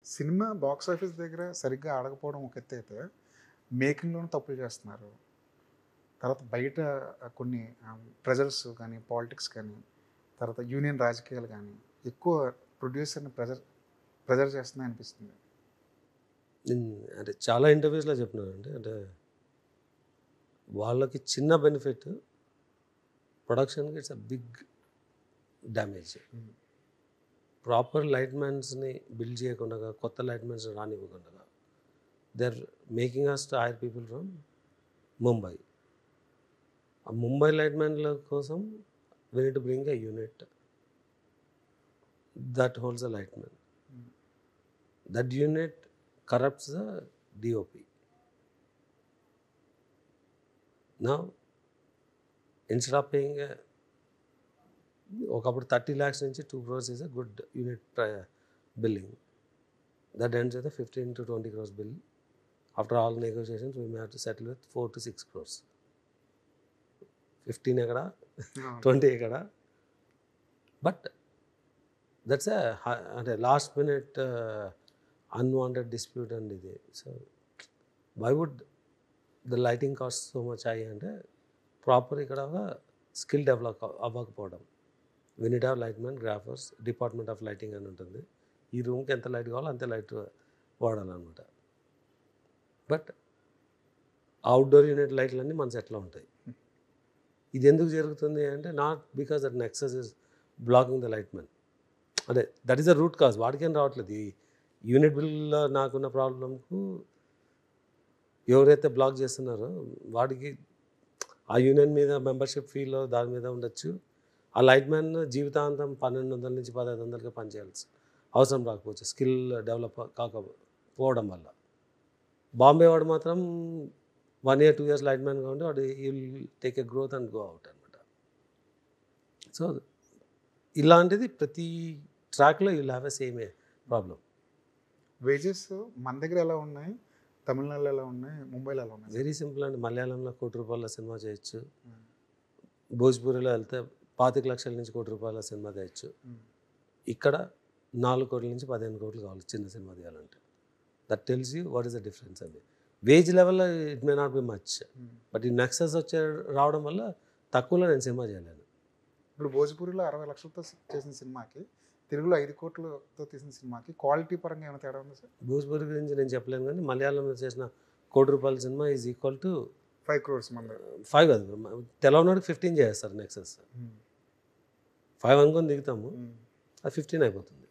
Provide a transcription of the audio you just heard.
Cinema box office దగ్గర సరిగ్గా ఆడకపోవడం ఒక ఎత్తు అయితే, మేకింగ్‌లోనే తప్పులు చేస్తున్నారు. తర్వాత బయట కొన్ని ప్రెజర్స్ కానీ, పాలిటిక్స్ కానీ, తర్వాత యూనియన్ రాజకీయాలు కానీ, ఎక్కువ ప్రొడ్యూసర్‌ని ప్రెజర్ ప్రెజర్ చేస్తున్నాయి అనిపిస్తుంది. నేను అంటే చాలా ఇంటర్వ్యూస్‌లో చెప్పినానండి. అంటే వాళ్ళకి చిన్న బెనిఫిట్ ప్రొడక్షన్‌కి it's a big damage. Hmm. Proper లైట్‌మెన్స్‌ని బిల్డ్ చేయకుండా, కొత్త లైట్‌మెన్స్‌ని రానివ్వకుండా they are making us to hire people from Mumbai. ఆ ముంబై లైట్‌మెన్‌ల కోసం we need to bring a unit that holds a lightmen. Hmm. That unit corrupts the DOP. Now instead of paying ఒకప్పుడు 30 lakhs నుంచి 2 crores is a good unit billing. That ends with a 15 to 20 crores bill. After all negotiations, we may have to settle with 4 to 6 crores. 15 ఎక్కడ, అవును. 20 ఎక్కడ. But that's అంటే last minute unwanted dispute and ఇది. So why would the lighting cost so much high అంటే proper ఇక్కడ skill develop అవ్వకపోవడం. We need have light man, graphers, department of lighting అని ఉంటుంది. ఈ రూమ్కి ఎంత లైట్ కావాలో అంతే లైట్ వాడాలన్నమాట. బట్ అవుట్డోర్ యూనిట్ లైట్లన్నీ మన సెట్లో ఉంటాయి. ఇది ఎందుకు జరుగుతుంది అంటే not because that nexus is blocking the light man. అదే that is the root cause. వాడికేం రావట్లేదు. ఈ యూనిట్ బిల్లో నాకున్న ప్రాబ్లంకు ఎవరైతే బ్లాక్ చేస్తున్నారో వాడికి ఆ యూనియన్ మీద మెంబర్షిప్ ఫీలో దాని మీద ఉండొచ్చు. ఆ లైట్ మ్యాన్ జీవితాంతం 1200 నుంచి 1500కి పనిచేయాల్సి అవసరం రాకపోవచ్చు, స్కిల్ డెవలప్ కాకపోవడం వల్ల. బాంబే వాడు మాత్రం 1 year 2 years లైట్ మ్యాన్ కాబట్టి వాడు ఈ will take a growth and go out అనమాట. సో ఇలాంటిది ప్రతి ట్రాక్లో you will have a same problem. Wages మన దగ్గర ఎలా ఉన్నాయి, తమిళనాడులో ఎలా ఉన్నాయి, ముంబైలో ఎలా ఉన్నాయి? వెరీ సింపుల్ అండి. మలయాళంలో 1 కోటి రూపాయల సినిమా చేయొచ్చు. హ్మ్. భోజ్పూరిలో వెళ్తే 25 లక్షల నుంచి 1 కోటి రూపాయల సినిమా చేయొచ్చు. హ్మ్. ఇక్కడ 4 కోట్ల నుంచి 15 కోట్లు కావాలి చిన్న సినిమా తీయాలంటే. That tells you what is the difference అది. వేజ్ లెవెల్లో it may not be much, హ్మ్. బట్ ఈ నెక్సస్ రావడం వల్ల తక్కువలో నేను సినిమా చేయలేను. ఇప్పుడు భోజ్పూరిలో 60 లక్షలతో చేసిన సినిమాకి, తెలుగులో 5 కోట్లతో తీసిన సినిమాకి క్వాలిటీ పరంగా ఏమైనా తేడా ఉందా సార్? భోజ్పూరి గురించి నేను చెప్పలేను కానీ మలయాళంలో చేసిన 1 కోటి రూపాయల cinema is equal to 5 crores మన దగ్గర. 5 కాదు, తెలవనోడికి 15 చేస్తారు నెక్సస్. హ్మ్. 5 అనుకొని దిగుతాము, హ్మ్. అది 15 అయిపోతుంది.